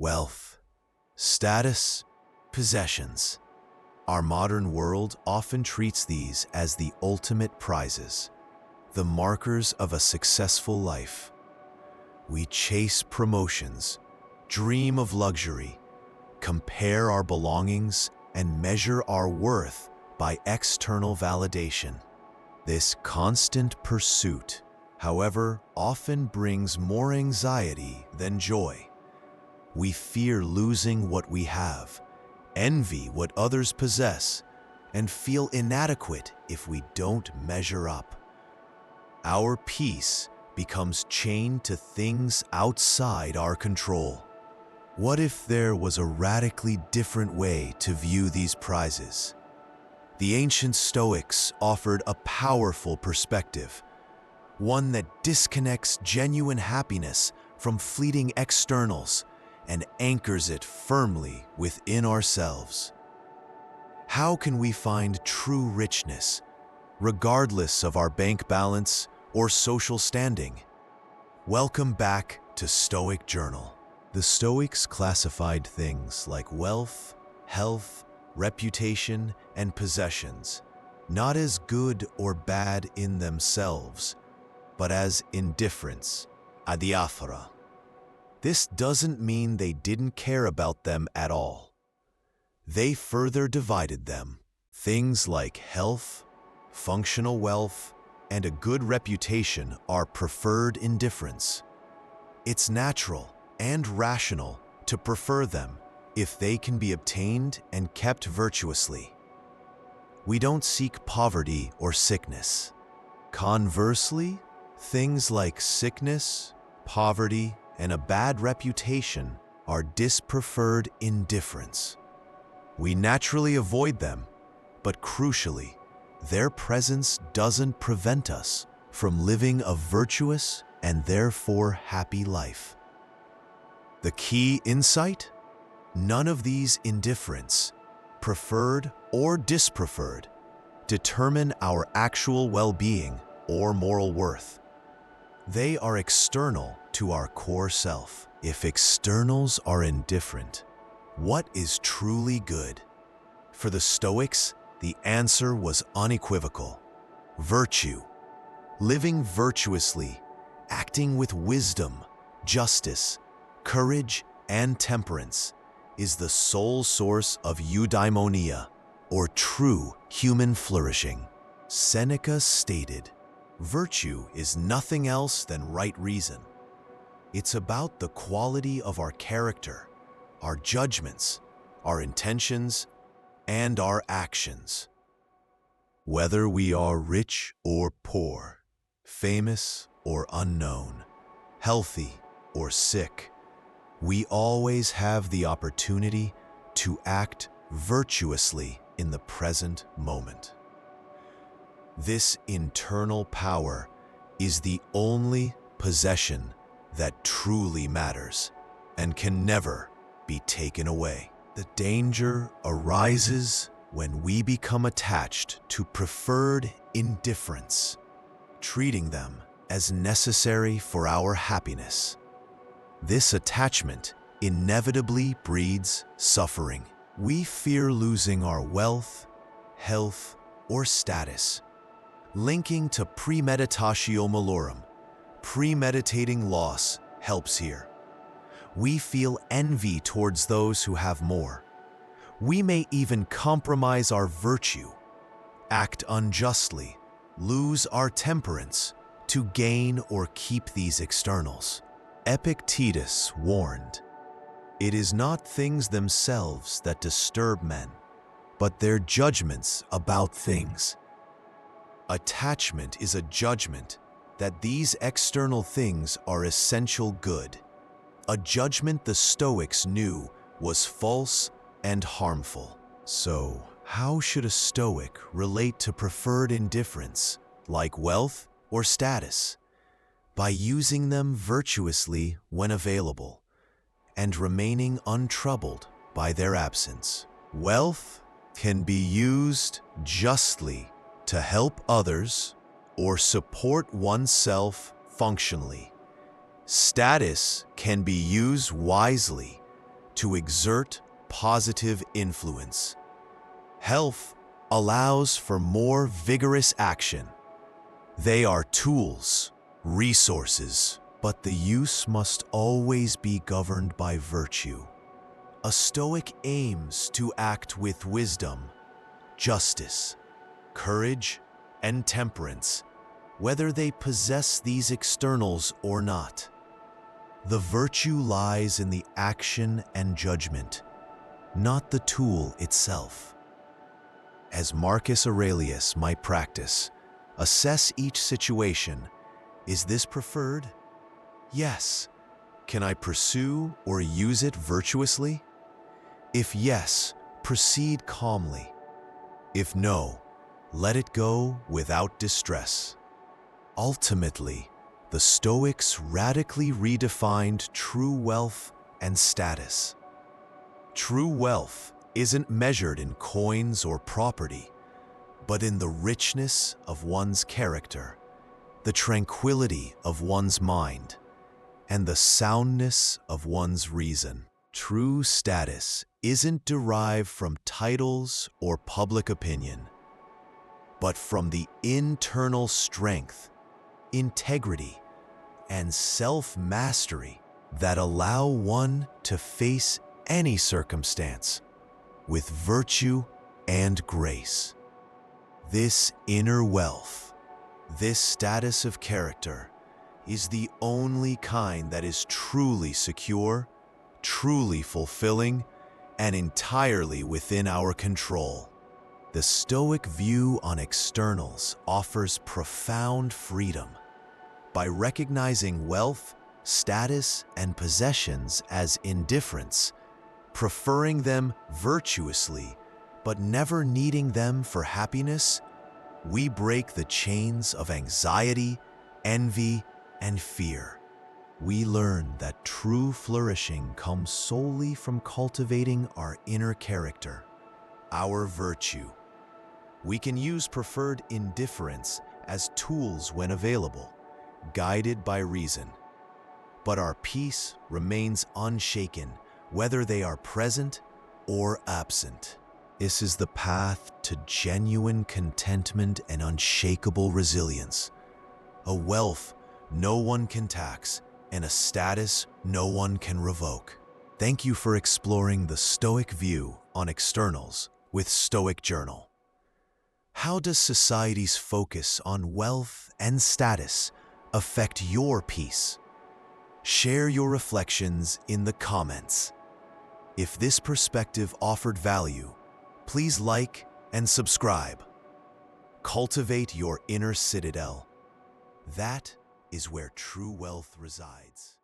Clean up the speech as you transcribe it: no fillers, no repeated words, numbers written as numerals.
Wealth, status, possessions. Our modern world often treats these as the ultimate prizes, the markers of a successful life. We chase promotions, dream of luxury, compare our belongings, and measure our worth by external validation. This constant pursuit, however, often brings more anxiety than joy. We fear losing what we have, envy what others possess, and feel inadequate if we don't measure up. Our peace becomes chained to things outside our control. What if there was a radically different way to view these prizes? The ancient Stoics offered a powerful perspective, one that disconnects genuine happiness from fleeting externals and anchors it firmly within ourselves. How can we find true richness, regardless of our bank balance or social standing? Welcome back to Stoic Journal. The Stoics classified things like wealth, health, reputation, and possessions not as good or bad in themselves, but as indifferents, adiaphora. This doesn't mean they didn't care about them at all. They further divided them. Things like health, functional wealth, and a good reputation are preferred indifferents. It's natural and rational to prefer them if they can be obtained and kept virtuously. We don't seek poverty or sickness. Conversely, things like sickness, poverty, and a bad reputation are dispreferred indifferents. We naturally avoid them, but crucially, their presence doesn't prevent us from living a virtuous and therefore happy life. The key insight? None of these indifferents, preferred or dispreferred, determine our actual well-being or moral worth. They are external to our core self. If externals are indifferent, what is truly good? For the Stoics, the answer was unequivocal. Virtue. Living virtuously, acting with wisdom, justice, courage, and temperance is the sole source of eudaimonia, or true human flourishing. Seneca stated, "Virtue is nothing else than right reason. It's about the quality of our character, our judgments, our intentions, and our actions. Whether we are rich or poor, famous or unknown, healthy or sick, we always have the opportunity to act virtuously in the present moment." This internal power is the only possession that truly matters and can never be taken away. The danger arises when we become attached to preferred indifferents, treating them as necessary for our happiness. This attachment inevitably breeds suffering. We fear losing our wealth, health, or status, linking to premeditatio malorum. Premeditating loss helps here. We feel envy towards those who have more. We may even compromise our virtue, act unjustly, lose our temperance to gain or keep these externals. Epictetus warned, "It is not things themselves that disturb men, but their judgments about things." Attachment is a judgment that these external things are essential good, a judgment the Stoics knew was false and harmful. So, how should a Stoic relate to preferred indifferents, like wealth or status? By using them virtuously when available, and remaining untroubled by their absence. Wealth can be used justly to help others or support oneself functionally. Status can be used wisely to exert positive influence. Health allows for more vigorous action. They are tools, resources, but the use must always be governed by virtue. A Stoic aims to act with wisdom, justice, courage, and temperance, whether they possess these externals or not. The virtue lies in the action and judgment, not the tool itself. As Marcus Aurelius might practice, assess each situation. Is this preferred? Yes. Can I pursue or use it virtuously? If yes, proceed calmly. If no, let it go without distress. Ultimately, the Stoics radically redefined true wealth and status. True wealth isn't measured in coins or property, but in the richness of one's character, the tranquility of one's mind, and the soundness of one's reason. True status isn't derived from titles or public opinion, but from the internal strength, integrity, and self-mastery that allow one to face any circumstance with virtue and grace. This inner wealth, this status of character, is the only kind that is truly secure, truly fulfilling, and entirely within our control. The Stoic view on externals offers profound freedom. By recognizing wealth, status, and possessions as indifferents, preferring them virtuously, but never needing them for happiness, we break the chains of anxiety, envy, and fear. We learn that true flourishing comes solely from cultivating our inner character, our virtue. We can use preferred indifference as tools when available, guided by reason. But our peace remains unshaken, whether they are present or absent. This is the path to genuine contentment and unshakable resilience, a wealth no one can tax, and a status no one can revoke. Thank you for exploring the Stoic view on externals with Stoic Journal. How does society's focus on wealth and status affect your peace? Share your reflections in the comments. If this perspective offered value, please like and subscribe. Cultivate your inner citadel. That is where true wealth resides.